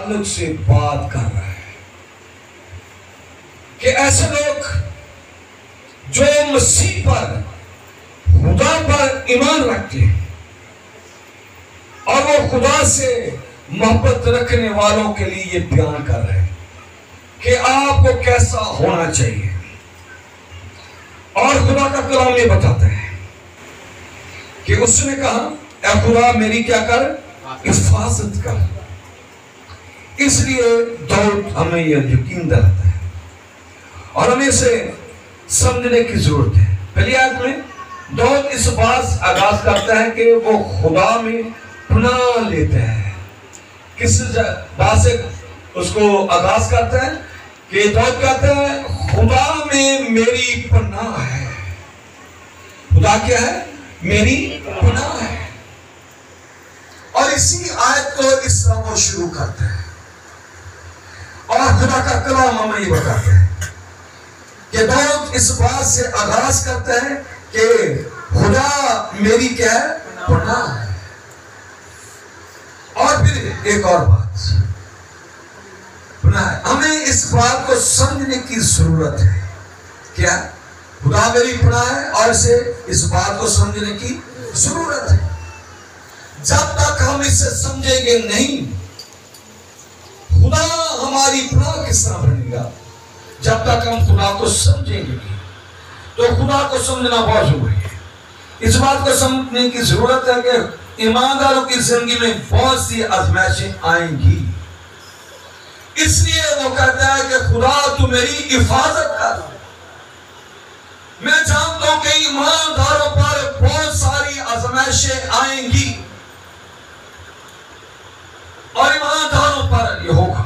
تعلق سے بات کر رہا ہے کہ ایسے لوگ جو مسیح پر خدا پر ایمان رکھتے ہیں اور وہ خدا سے محبت رکھنے والوں کے لیے یہ بیان کر رہے ہیں کہ آپ کو کیسا ہونا چاہیے. اور خدا کا کلام یہ بتاتا ہے کہ اس نے کہا اے خدا میری کیا کر حفاظت کر. اس لیے داؤد ہمیں یہ یقین دلاتا ہے اور ہمیں اسے سمجھنے کی ضرورت ہے. پہلی آیت میں داؤد اس بات آغاز کرتا ہے کہ وہ خدا میں پناہ لیتا ہے. کس بات سے اس کو آغاز کرتا ہے کہ داؤد کہتا ہے خدا میں میری پناہ ہے. خدا کیا ہے؟ میری پناہ ہے. اور اسی آیت کو اس طرح وہ شروع کرتا ہے اور خدا کا کلام ہمیں یہ بتاتا ہے کہ داؤد اس بات سے آغاز کرتا ہے کہ خدا میری کیا ہے؟ پناہ ہے. اور پھر ایک اور بات پناہ ہے. ہمیں اس بات کو سمجھنے کی ضرورت ہے. کیا؟ خدا میری پناہ ہے اور اسے اس بات کو سمجھنے کی ضرورت ہے. جب تک ہم اسے سمجھیں گے نہیں خدا ہماری پناہ کس طرح بنے گا؟ جب تک ہم خدا کو سمجھیں گے تو خدا کو سمجھنا بہت ضروری ہے. اس بات کو سمجھنے کی ضرورت ہے کہ ایمانداروں کی زندگی میں بہت سی آزمائشیں آئیں گی. اس لیے وہ کہتا ہے کہ خدا تو میری حفاظت کر. میں جانتا ہوں کہ ایمانداروں پر بہت ساری آزمائشیں آئیں گی اور ایمانداروں پر یہ ہوگا.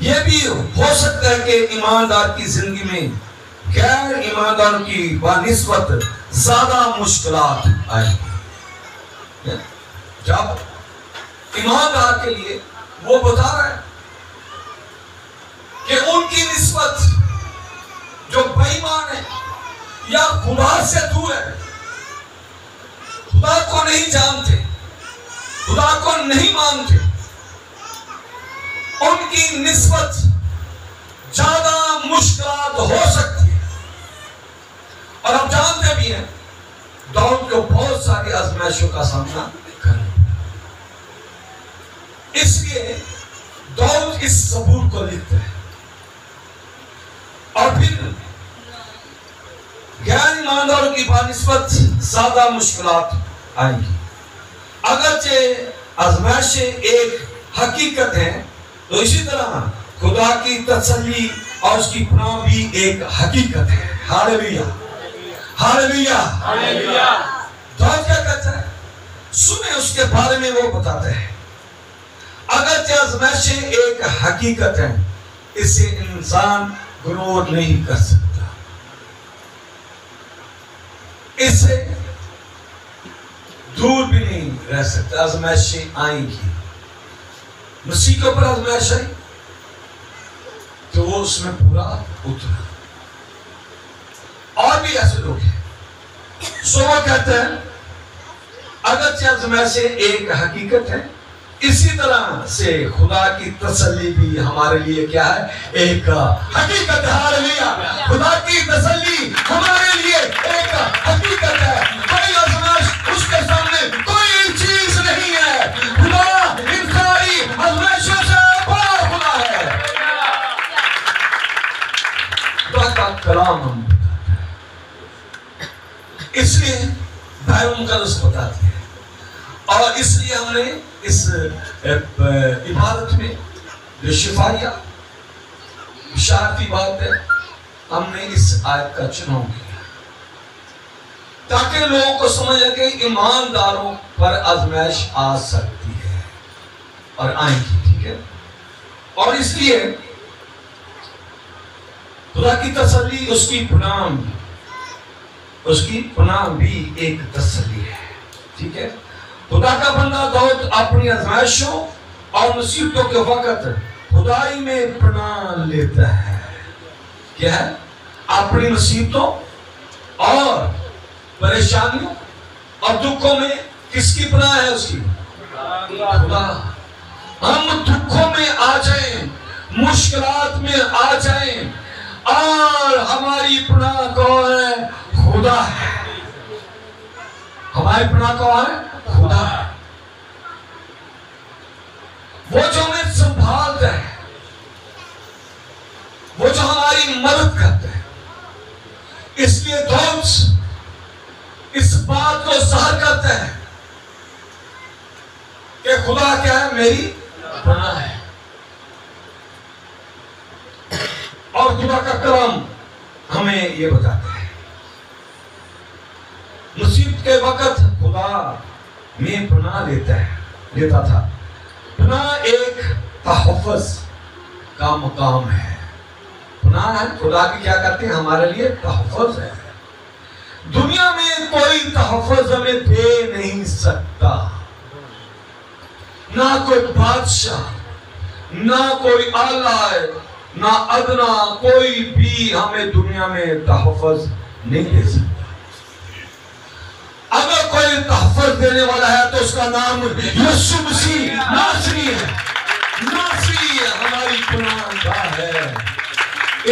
یہ بھی ہو سکتا ہے کہ ایماندار کی زندگی میں غیر ایمانداروں کی بنسبت زیادہ مشکلات آئیں گی. جب ایماندار کے لیے وہ بتا رہا ہے کہ ان کی نسبت جو بے ایمان ہے یا خدا سے دور ہے, خدا کو نہیں جانتے, خدا کو نہیں مانتے, ان کی نسبت زیادہ مشکلات ہو سکتی ہے. اور ہم جانتے بھی ہیں داؤد کو بہت ساری آزمائشوں کا سامنا کرنا پڑا. اس لیے داؤد اس زبور کو لکھتا ہے اور پھر غیر ایمانداروں کی بنسبت زیادہ مشکلات آئیں گی. اگرچہ آزمائشیں ایک حقیقت ہے تو اسی طرح خدا کی تسلی اور اس کی پناہ بھی ایک حقیقت ہے. Hallelujah hallelujah hallelujah. داؤد کیا کہتا ہے؟ سنیں اس کے بارے میں وہ بتاتا ہے اگرچہ آزمائشیں ایک حقیقت ہے اس سے انسان غرور نہیں کر سکتا. اس سے دور بھی نہیں رہ سکتا. آزمائشیں آئیں گی. مسیح کے اوپر آزمائش آئی تو وہ اس میں پورا اترا. اور بھی ایسے لوگ ہیں سو وہ کہتے ہیں اگرچہ آزمائشیں ایک حقیقت ہے اسی طرح سے خدا کی تسلی بھی ہمارے لیے کیا ہے؟ ایک حقیقت ہے. ہاللویہ. خدا کی تسلی ہمارے لیے ایک حقیقت ہے. کوئی آزمائش اس کے سامنے کوئی چیز نہیں ہے. خدا ان ساری آزمائشوں سے بڑا خدا ہے. خدا کا کلام ہم بتاتا ہے. اس لیے بائبل مقدس بتاتی ہے اور اس لیے ہم نے اس عبادت میں جو شفائیہ بشارتی بات ہے ہم نے اس آیت کا چناؤ کیا تاکہ لوگوں کو سمجھ کہ ایمانداروں پر آزمائش آ سکتی ہے اور آئیں گی. ٹھیک ہے. اور اس لیے خدا کی تسلی اس کی پناہ بھی ایک تسلی ہے. ٹھیک ہے. خدا کا بندہ داؤد اپنی آزمائشوں اور مصیبتوں کے وقت خدائی میں پناہ لیتا ہے. کیا ہے؟ اپنی مصیبتوں اور پریشانیوں اور دکھوں میں کس کی پناہ ہے؟ اس کی. خدا. ہم آ جائیں، مشکلات میں آ جائیں، اور ہماری پناہ کون ہے؟ خدا ہے۔ ہماری پناہ کون ہے؟ خدا ہے، وہ جو ہمیں سنبھالتا ہے، وہ جو ہماری مدد کرتا ہے۔ اس لیے دوست اس بات کو ظاہر کرتا ہے کہ خدا کیا ہے؟ میری پناہ ہے۔ اور خدا کا کلام ہمیں یہ بتاتا ہے، مصیبت کے وقت خدا میں پناہ لیتا تھا۔ پناہ ایک تحفظ کا مقام ہے۔ پناہ ہے خدا کی کیا کرتے ہیں؟ ہمارے لیے تحفظ ہے۔ دنیا میں کوئی تحفظ ہمیں دے نہیں سکتا، نہ کوئی بادشاہ، نہ کوئی اعلیٰ، نہ ادنا، کوئی بھی ہمیں دنیا میں تحفظ نہیں دے سکتا۔ اگر کوئی تحفظ دینے والا ہے تو اس کا نام یسوع مسیح ناصری ہے۔ ناصری ہماری پناہ گاہ ہے۔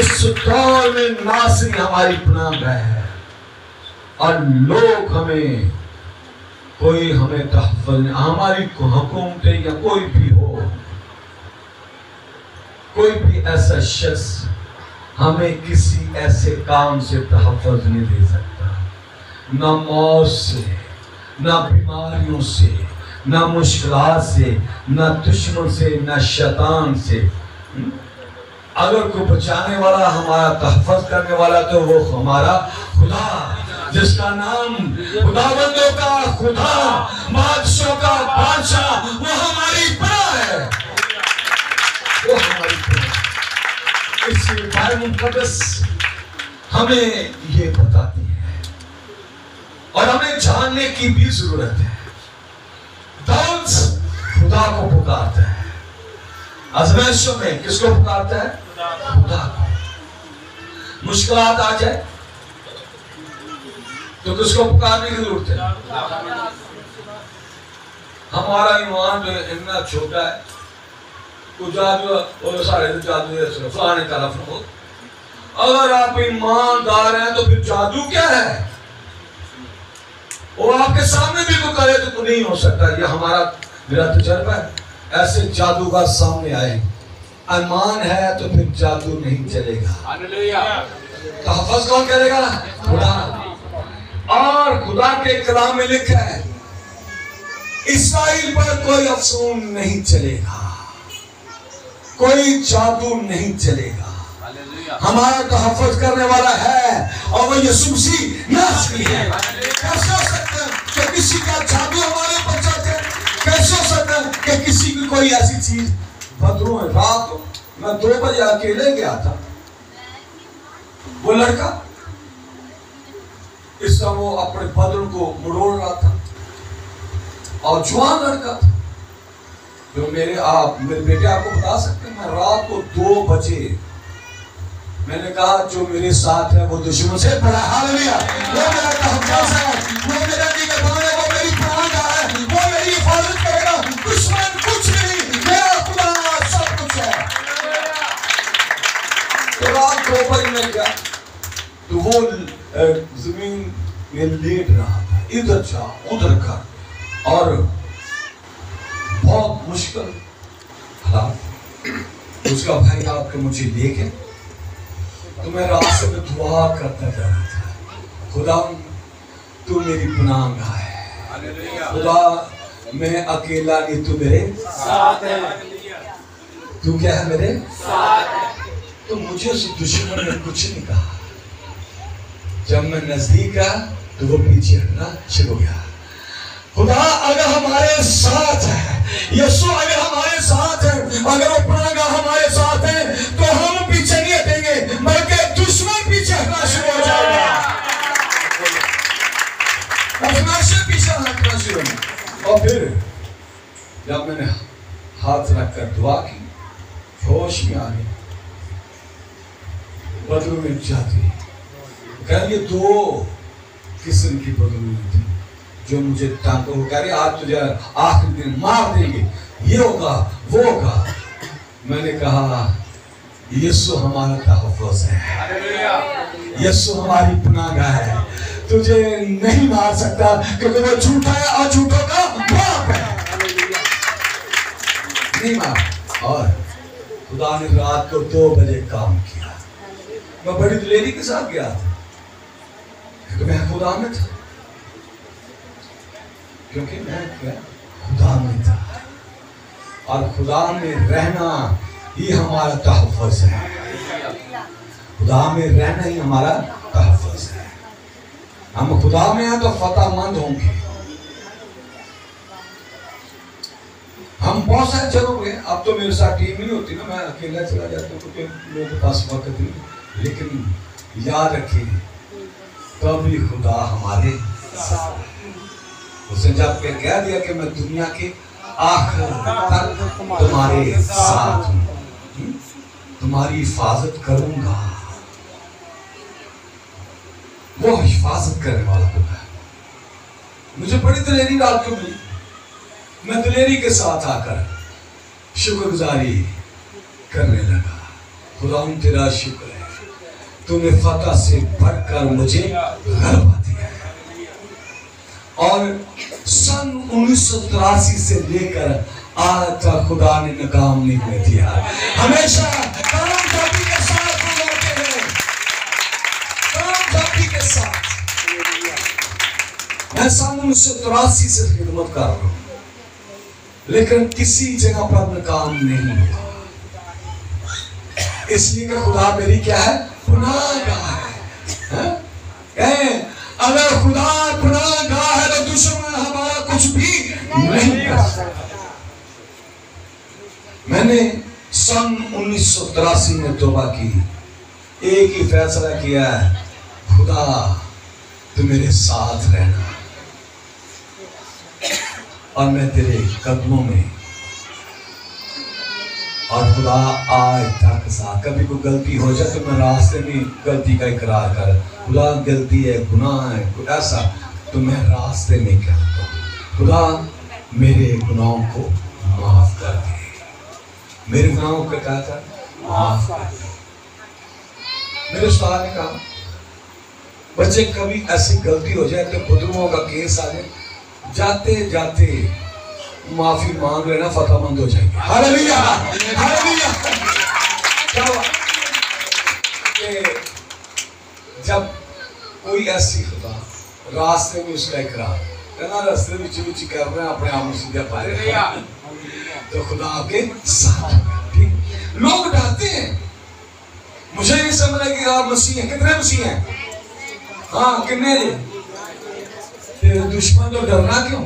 اس دور میں ناصری ہماری پناہ گاہ ہے، اور لوگ ہمیں تحفظ نہیں، ہماری حکومتیں یا کوئی بھی ہو، کوئی بھی ایسا شخص ہمیں کسی ایسے کام سے تحفظ نہیں دے سکتا، نہ موت سے، نہ بیماریوں سے، نہ مشکلات سے، نہ دشمن سے، نہ شیطان سے۔ اگر کوئی بچانے والا، ہمارا تحفظ کرنے والا، تو وہ ہمارا خدا، جس کا نام خداوندوں کا خدا، بادشاہوں کا بادشاہ، وہ ہماری پناہ ہے، وہ ہماری پناہ۔ اس لیے بائبل مقدس ہمیں یہ بتاتی ہے، اور ہمیں جاننے کی بھی ضرورت ہے۔ داؤد خدا کو پکارتا ہے، آزمائشوں میں کس کو پکارتا ہے؟ خدا کو۔ مشکلات آ جائے تو کس کو پکارنے کی ضرورت ہے؟ ہمارا ایمان جو اتنا چھوٹا ہے، کوئی جادو اور سارے جادو ہے فلانے طرف ہو۔ اگر آپ ایماندار ہیں تو پھر جادو کیا ہے؟ وہ آپ کے سامنے بھی کوئی کرے تو نہیں ہو سکتا۔ یہ میرا تجربہ ہے۔ ایسے جادوگر سامنے آئے، ایمان ہے تو پھر جادو نہیں چلے گا۔ تحفظ کون کرے گا؟ خدا۔ اور خدا کے کلام میں لکھا ہے، اسرائیل پر کوئی افسون نہیں چلے گا، کوئی جادو نہیں چلے گا۔ ہمارا تحفظ کرنے والا ہے، اور وہ یسوع مسیح ناصری ہے۔ کیسے ہو سکتا ہے کہ کسی کا جادو ہمارے اوپر چل جائے؟ کیسے ہو سکتا ہے کہ کسی کی کوئی ایسی چیز بدروں ہے؟ رات میں 2 بجے اکیلے گیا تھا، وہ لڑکا اس طرح وہ اپنے بدن کو مڑوڑ رہا تھا، اور جوان لڑکا تھا، جو میرے بیٹے آپ کو بتا سکتے ہیں، میں رات کو 2 بجے میں نے کہا جو میرے ساتھ ہے وہ دشمن سے بڑا ہاللویا، وہ میرا تحفظ ہے، وہ میرا نگہبان ہے، وہ میری پناہ گاہ ہے، وہ میری حفاظت کرے گا، دشمن کچھ نہیں، میرا خدا سب کچھ ہے۔ تو رات 2 بجے میں گیا تو وہ زمین میں لیٹ رہا تھا، ادھر جا ادھر کر، اور بہت مشکل حالات۔ اس کا بھائی آپ کے مجھے لے کے، تو میں راستے میں دعا کرتا جا رہا تھا، خدا تو میری پناہ گاہ ہے، خدا میں اکیلا نہیں، تو میرے ساتھ ہے، تو کیا ہے؟ میرے ساتھ ہے۔ تو مجھے اس دشمن نے کچھ نہیں کہا۔ جب میں نزدیک آیا تو وہ پیچھے ہٹنا شروع ہو گیا۔ خدا اگر ہمارے ساتھ ہے، یسوع اگر ہمارے ساتھ ہے، اگر وہ پناہ گاہ ہمارے ساتھ ہے، تو ہم پیچھے نہیں ہٹیں گے، بلکہ دشمن پیچھے ہٹنا شروع ہو جائے گا۔ پیچھے ہٹنا شروع ہو۔ اور پھر جب میں نے ہاتھ رکھ کر دعا کی، ہوش میں آ گئی، بدلوں میں جاتی، یہ 2 قسم کی بدلوں تھی جو مجھے وہ کہہ رہے آج تجھے آخری دن مار دیں گے، یہ ہوگا وہ ہوگا۔ میں نے کہا یسوع ہمارا تحفظ ہے، یسوع ہماری پناہ گاہ ہے، تجھے نہیں مار سکتا کیونکہ وہ جھوٹا ہے اور جھوٹوں کا باپ ہے، نہیں مار۔ اور خدا نے رات کو 2 بجے کام کیا، میں بڑی دلیری کے ساتھ گیا تھا کیونکہ میں خدا میں تھا، کیونکہ میں کیا خدا میں تھا، اور خدا میں رہنا ہی ہمارا تحفظ ہے، خدا میں رہنا ہی ہمارا تحفظ ہے۔ ہم خدا میں ہیں تو فتح مند ہوں گے۔ ہم بہت سارے جگہوں گے، اب تو میرے ساتھ ٹیم نہیں ہوتی نا، میں اکیلا چلا جاتا ہوں کیونکہ لوگوں کے پاس وقت نہیں، لیکن یاد رکھیے کبھی خدا ہمارے ساتھ ہے۔ اس نے جب کہ کہہ دیا کہ میں دنیا کے آخر تک تمہارے ساتھ ہوں، تمہاری حفاظت کروں گا، وہ حفاظت کرنے والا ہوگا۔ مجھے بڑی دلیری رات کو ملی، میں دلیری کے ساتھ آ کر شکر گزاری کرنے لگا۔ خدا تیرا شکر ہے، تو نے فتح سے بڑھ کر مجھے غلبہ دیا ہے، اور سن 1983 سے لے کر آج تک خدا نے ناکام نہیں ہونے دیا، ہمیشہ کامیابی کے ساتھ ہم ہوتے ہیں، کامیابی کے ساتھ۔ میں سن 1983 سے خدمت کر رہا ہوں، لیکن کسی جگہ پر ناکام نہیں ہوا، اس لیے کہ خدا میری کیا ہے؟ پناہ گاہ ہے۔ کہیں اگر خدا پناہ گاہ ہے تو دشمن ہمارا کچھ بھی نہیں کر سکتا۔ میں نے سن 1983 میں توبہ کی، ایک ہی فیصلہ کیا ہے، خدا تو میرے ساتھ رہنا، اور میں تیرے قدموں میں، اور خدا آج تک ساتھ۔ کبھی کوئی غلطی ہو جائے تو میں راستے میں غلطی کا اقرار کر، خدا غلطی ہے، گناہ ہے، کوئی ایسا تو میں راستے میں کہتا ہوں خدا میرے گناہوں کو معاف کر دے، میرے گناہوں کو کیا کر معاف کر دے۔ میرے استاد نے کہا بچے کبھی ایسی غلطی ہو جائے تو بزرگوں کا کیس آ جائے، جاتے جاتے معافی مانگ لینا، فتح مند ہو جائیں گے۔ ہاللیلویا ہاللیلویا۔ کیا ہوا کہ جب کوئی ایسی خدا راستے میں اس کا اقرار کہنا، راستے میں چوچی کر رہے ہیں، اپنے آپ میں سیدھا پائے تو خدا آپ کے ساتھ ٹھیک۔ لوگ ڈرتے ہیں، مجھے یہ سمجھ رہا ہے کہ آپ مسیح ہیں، کتنے مسیح ہیں؟ ہاں کتنے جی؟ دشمن تو ڈرنا کیوں؟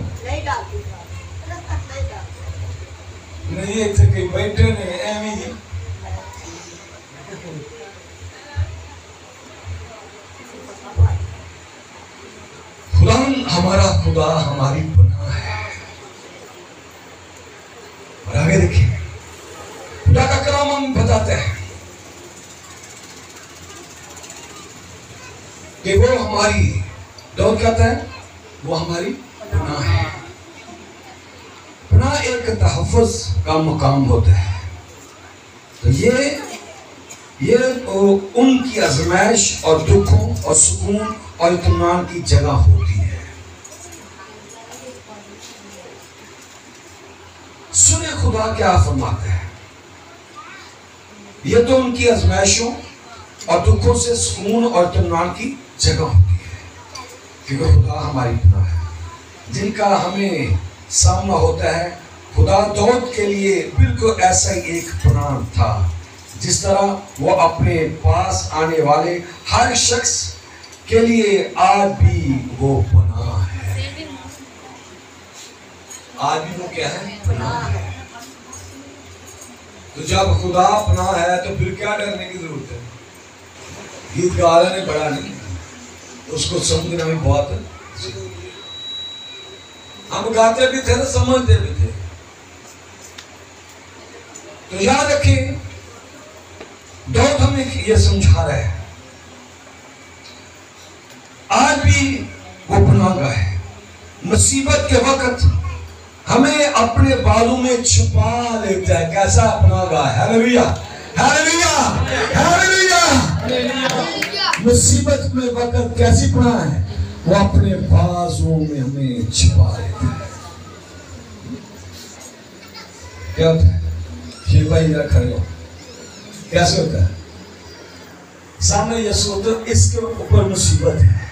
نہیں اتنے کئی بیٹھے نے ایویں ہی، خدا ہمارا خدا ہماری پناہ ہے۔ اور آگے دیکھیں خدا کا کلام ہم بتاتے ہیں کہ وہ ہماری، داؤد کہتا ہے وہ ہماری پناہ ہے۔ پناہ ایک تحفظ کا مقام ہوتا ہے، تو یہ ان کی آزمائش اور دکھوں اور سکون اور اطمینان کی جگہ ہوتی ہے۔ سنیں خدا کیا فرماتا ہے، یہ تو ان کی آزمائشوں اور دکھوں سے سکون اور اطمینان کی جگہ ہوتی ہے، کیونکہ خدا ہماری پناہ ہے۔ جن کا ہمیں سامنا ہوتا ہے، خدا داؤد کے لیے بالکل ایسا ہی ایک پناہ تھا، جس طرح وہ اپنے پاس آنے والے ہر شخص کے لیے آج بھی وہ پناہ ہے۔ آج بھی وہ کیا ہے؟ پناہ ہے۔ تو جب خدا پناہ ہے تو پھر کیا ڈرنے کی ضرورت ہے؟ گیت گانے نے بڑا نہیں، اس کو سمجھنا بھی بہت ضروری ہے۔ ہم گاتے بھی تھے تو سمجھتے بھی تھے۔ تو یاد رکھیں داؤد ہمیں یہ سمجھا رہا ہے، آج بھی وہ پناہ گاہ ہے۔ مصیبت کے وقت ہمیں اپنے بالوں میں چھپا لیتا ہے. کیسا اپنا گا؟ Hallelujah hallelujah hallelujah. مصیبت میں وقت کیسی پناہ ہے؟ وہ اپنے بازوں میں ہمیں چھپا لیتا ہے. کیا ہوتا ہے؟ یہ بھائی ذرا کھڑے ہو. کیسے ہوتا ہے؟ سامنے یسوع تو اس کے اوپر مصیبت ہے،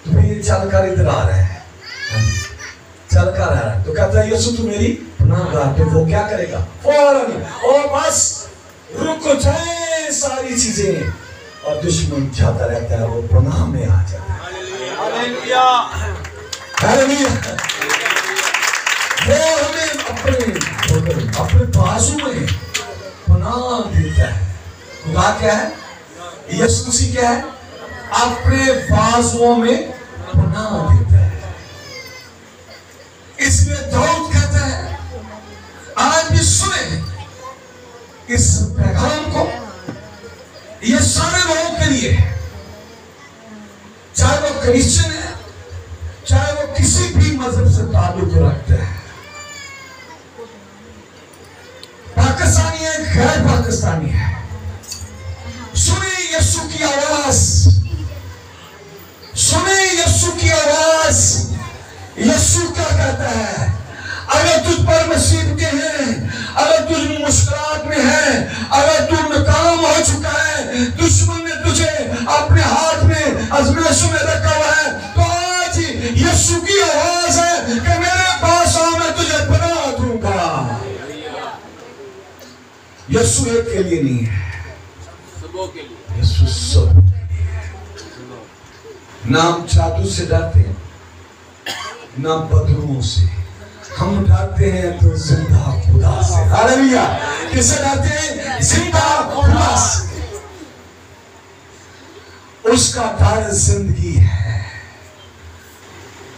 تو یہ چل کر ادھر آ رہا ہے، چل کر آ رہا ہے، تو کہتا ہے یسوع تو میری پناہ گاہ. تو وہ کیا کرے گا؟ فوراً اور بس رک جائیں ساری چیزیں، اور دشمن چاہتا رہتا ہے وہ پناہ میں آ جاتا ہے. Hallelujah hallelujah. وہ ہمیں اپنے بازو میں پناہ دیتا ہے. خدا کیا ہے؟ یسوع مسیح کیا ہے؟ اپنے بازوؤں میں پناہ دیتا ہے. اس لیے داؤد کہتا ہے، آج بھی سنیں اس پیغام کو، یہ سارے لوگوں کے لیے، چاہے وہ کرسچن ہے، چاہے وہ کسی بھی مذہب سے تعلق رکھتے ہیں، پاکستانی ہے، غیر پاکستانی ہے. سنیں یسوع کی آواز، سنیں یسوع کی آواز. یسوع کیا کہتا ہے؟ اگر تجھ پر مصیبتیں ہیں، اگر تجھ مشکلات میں ہے، اگر تو ناکام ہو چکا ہے، دشمن نے تجھے اپنے ہاتھ میں آزمائشوں میں رکھا ہوا ہے، تو آج یسوع کی آواز ہے کہ میرے پاس آؤ، میں تجھے پناہ دوں گا. یسوع ایک کے لیے نہیں ہے، یسوع سب کے لیے ہے. نہ ہم جادو سے ڈرتے ہیں، نہ بدروؤں سے. ہم ڈرتے ہیں تو زندہ خدا سے. ہالیلویا. کس سے ڈرتے ہیں؟ زندہ خدا سے. اس کا ڈر زندگی ہے.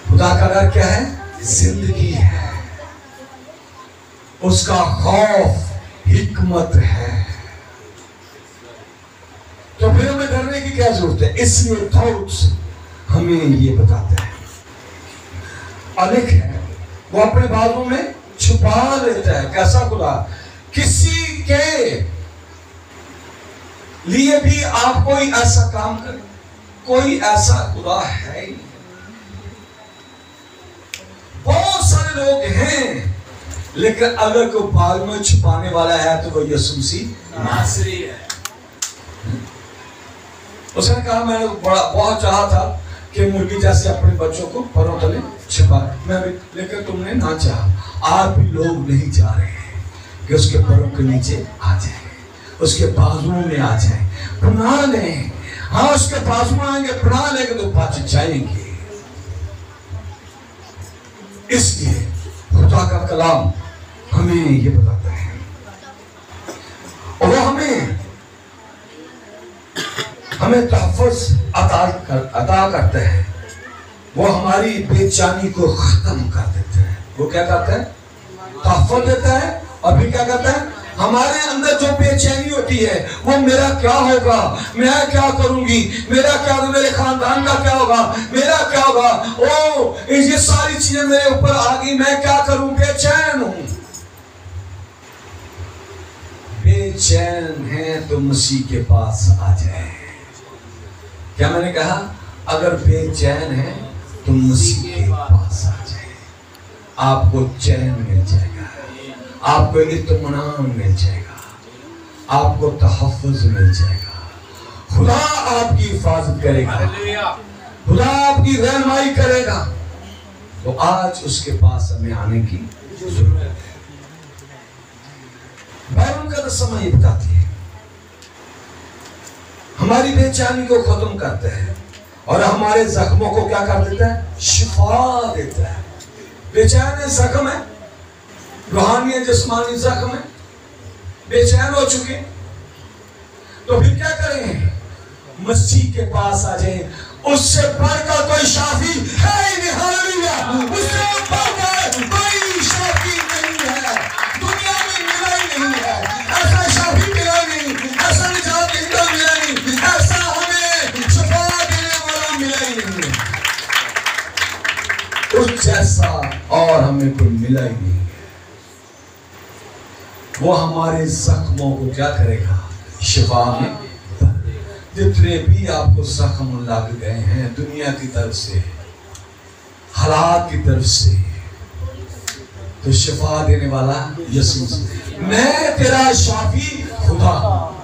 خدا کا ڈر کیا ہے؟ زندگی ہے. اس کا خوف حکمت ہے. تو پھر ہمیں ڈرنے کی کیا ضرورت ہے؟ اس لیے داؤد ہمیں یہ بتاتا ہے. الک ہے، وہ اپنے بازوں میں چھپا لیتا ہے. کیسا خدا؟ کسی کے لیے بھی آپ کوئی ایسا کام کریں، کوئی ایسا خدا ہے ہی نہیں. بہت سارے لوگ ہیں، لیکن اگر کوئی باغ میں چھپانے والا ہے تو وہ یسوع مسیح ناصری ہے. اس نے کہا میں نے بہت چاہا تھا کہ مرغی جیسے اپنے بچوں کو پروں تلے چھپا، میں بھی، لیکن تم نے نہ چاہا. آج بھی لوگ نہیں چاہ رہے ہیں کہ اس کے پروں کے نیچے آ جائیں، اس کے بازوؤں میں آ جائیں، پناہ لیں. ہاں اس کے بازو میں آئیں گے، پناہ لیں گے تو بچ جائیں گے. اس لیے خدا کا کلام ہمیں یہ بتاتا ہے، اور وہ ہمیں تحفظ عطا کرتا ہے. وہ ہماری بے چینی کو ختم کر دیتا ہے. وہ کیا کرتا ہے؟ تحفظ دیتا ہے. اور پھر کیا کرتا ہے؟ ہمارے اندر جو بے چینی ہوتی ہے، وہ میرا کیا ہوگا، میں کیا کروں گی، میرا کیا ہوگا، میرے خاندان کا کیا ہوگا، میرا کیا ہوگا، یہ ساری چیزیں میرے اوپر آ گئی، میں کیا کروں، بے چین ہوں. بے چین ہیں تو مسیح کے پاس آ جائیں. کیا میں نے کہا؟ اگر بے چین ہے تو مسیح کے پاس آ جائیں. آپ کو چین مل جائے گا، آپ کو اطمینان مل جائے گا، آپ کو تحفظ مل جائے گا. خدا آپ کی حفاظت کرے گا، خدا آپ کی رہنمائی کرے گا. تو آج اس کے پاس ہمیں آنے کی ضرورت ہے. بائبل کا تسمہ یہ بتاتی ہے، ہماری بے چینی کو ختم کرتا ہے اور ہمارے زخموں کو کیا کر دیتا ہے؟ شفا دیتا ہے. بے چین زخم ہے، روحانی جسمانی زخم ہے، بے چین ہو چکے، تو پھر کیا کریں؟ مسیح کے پاس آ جائیں. اس سے بڑھ کر کوئی شافی ہے ہی نہیں. ہاللیلویا. اس سے بڑھ کر کوئی شافی نہیں ہے، دنیا میں ملا ہی نہیں ہے. ایسا شافی ملا نہیں، ایسا نجات دہندہ ملا نہیں، ایسا ہمیں شفا دینے والا ملا ہی نہیں. اس جیسا اور اور ہمیں کوئی ملا ہی نہیں ہے۔ وہ ہمارے زخموں کو کیا کرے گا؟ شفا میں۔ جتنے بھی آپ کو زخم لگ گئے ہیں دنیا کی طرف سے، حالات کی طرف سے، تو شفا دینے والا یسوع سے، میں تیرا شافی خدا ہوں۔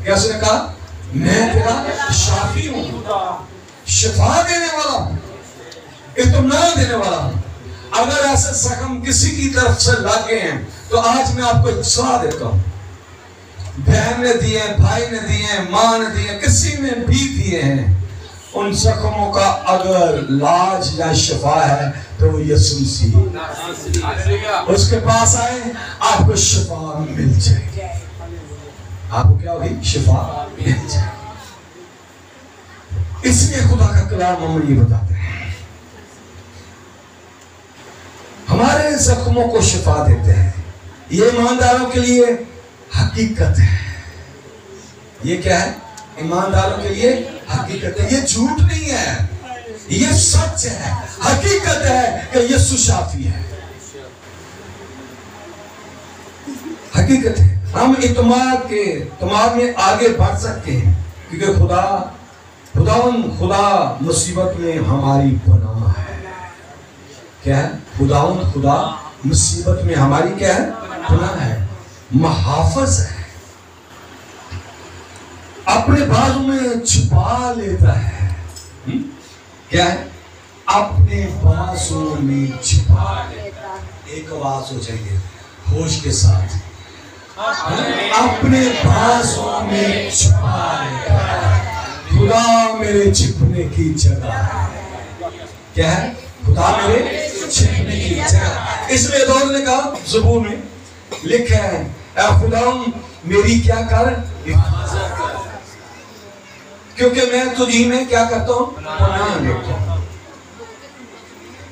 کیا اس نے کہا؟ میں تیرا شافی ہوں، شفا دینے والا ہوں، اطمینان دینے والا ہوں۔ اگر ایسے زخم کسی کی طرف سے لگے ہیں تو آج میں آپ کو ایک صلاح دیتا ہوں، بہن نے دیے ہیں، بھائی نے دیے ہیں، ماں نے دیے ہیں، کسی نے بھی دیے ہیں، ان زخموں کا اگر علاج یا شفا ہے تو وہ یسوع مسیح، اس کے پاس آئے آپ کو شفا مل جائے گی۔ آپ کو کیا ہوگی؟ شفا مل جائے گی۔ اس لیے خدا کا کلام ہمیں یہ بتاتے ہیں، ہمارے زخموں کو شفا دیتے ہیں۔ یہ ایمانداروں کے لیے حقیقت ہے۔ یہ کیا ہے؟ ایمانداروں کے لیے حقیقت ہے، یہ جھوٹ نہیں ہے، یہ سچ ہے، حقیقت ہے کہ یسوع شافی ہے، حقیقت ہے۔ ہم اعتماد میں آگے بڑھ سکتے ہیں کیونکہ خدا مصیبت میں ہماری پناہ ہے۔ کیا ہے؟ خدا مصیبت میں ہماری کیا ہے؟ پناہ ہے، محافظ ہے، اپنے بازو میں چھپا لیتا ہے۔ کیا ہے؟ اپنے بازو میں چھپا لیتا ہے۔ ایک آواز ہو چاہیے ہوش کے ساتھ، اپنے بازو میں چھپا لیتا ہے۔ خدا میرے چھپنے کی جگہ ہے۔ کیا ہے؟ خدا میرے چھپنے کی جگہ۔ اس لیے داؤد نے کہا، زبور میں لکھا ہے، اے خدا میری کیا کر؟ حفاظت کر، کیونکہ میں تجھی میں کیا کرتا ہوں؟ پناہ لیتا ہوں۔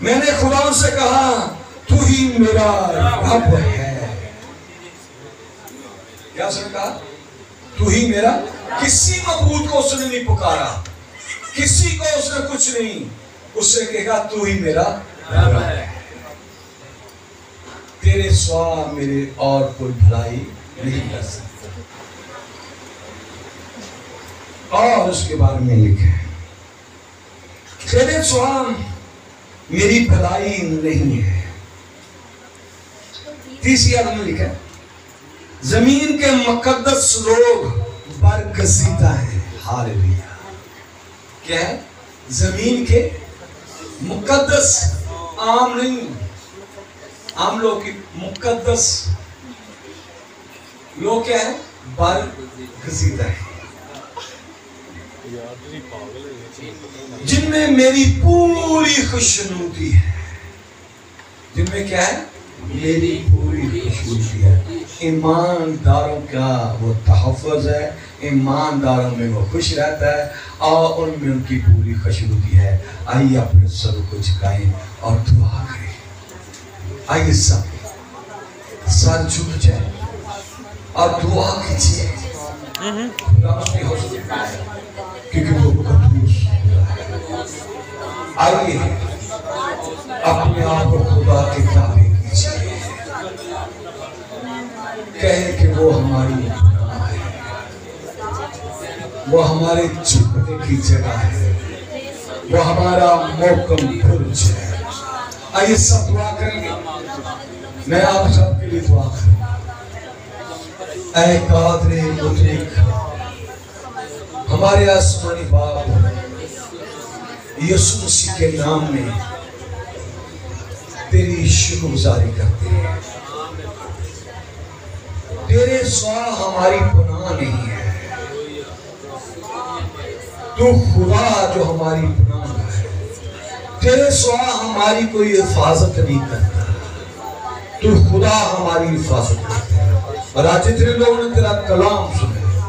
میں نے خدا سے کہا تو ہی میرا رب ہے۔ کیا اس نے کہا؟ تو ہی میرا۔ کسی معبود کو اس نے نہیں پکارا، کسی کو اس نے کچھ نہیں، اس سے کہے گا تو ہی میرا رب ہے۔ تیرے سوا میرے اور کوئی بھلائی نہیں کر سکتا۔ اور اس کے بارے میں لکھے تیرے سوا میری بھلائی نہیں ہے۔ تیسری آیت میں لکھا ہے زمین کے مقدس لوگ برگزیدہ ہیں۔ ہاللیلویا۔ کیا ہے؟ زمین کے مقدس، عام نہیں، عام لوگ کی مقدس لوگ کیا ہے؟ برگزیدہ ہیں، جن میں میری پوری خوشنودی ہے۔ جن میں کیا ہے؟ میری پوری خوشنودی ہے۔ ایمانداروں کا وہ تحفظ ہے، ایمانداروں میں وہ خوش رہتا ہے اور ان میں ان کی پوری خوشنودی ہے۔ آئیے اپنے سر کو جھکائیں اور دعا کریں۔ آئیے سر جھک جائیں اور دعا کیجیے خدا اس کی حضور کیونکہ وہ قدوس ہے۔ آئیے اپنے آپ کو خدا کے تابع کیجیے، کہیں کہ وہ ہماری پناہ ہے، وہ ہمارے چھپنے کی جگہ ہے، وہ ہمارا محکم برج ہے۔ آئیے سب دعا کریں گے، میں آپ سب کے لیے دعا کروں۔ اے قادر مطلق ہمارے آسمانی باپ، یسوع مسیح کے نام میں تیری شکر گزاری کرتے ہیں۔ تیرے سوا ہماری پناہ نہیں ہے، تو خدا جو ہماری پناہ ہے۔ تیرے سوا ہماری کوئی حفاظت نہیں کرتا، تو خدا ہماری حفاظت کرتا ہے۔ اور آج جتنے لوگوں نے تیرا کلام سنے،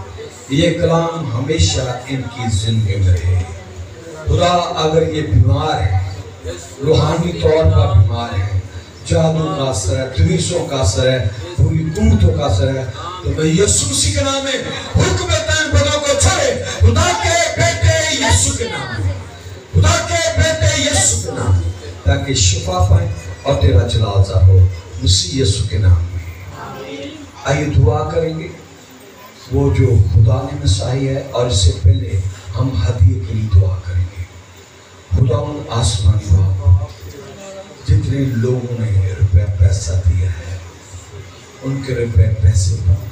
یہ کلام ہمیشہ ان کی زندگی میں رہے۔ خدا اگر یہ بیمار ہے، روحانی طور پر بیمار ہے، جادو کا اثر ہے، تریسوں کا اثر ہے، پوری قوتوں کا اثر ہے، تو میں یسوع مسیح کے نام میں حکم دیتا ہوں بدوں کو چھوڑے، خدا کے بیٹے یسوع کے نام میں، خدا کے بیٹے یسوع کے نام میں، تاکہ شفا پائیں اور تیرا جلال ظاہر ہو مسیح یسوع کے نام میں۔ آئیے دعا کریں گے، وہ جو خدا نے مسائی ہے، اور اس سے پہلے ہم ہدیے کے لیے دعا کریں گے۔ خدا ان آسمانی باپ، جتنے لوگوں نے روپے پیسہ دیا ہے، ان کے روپے پیسے پر،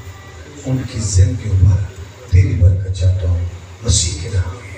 ان کی زندگیوں پر تیری برکت چاہتا ہوں مسیح کے نام میں۔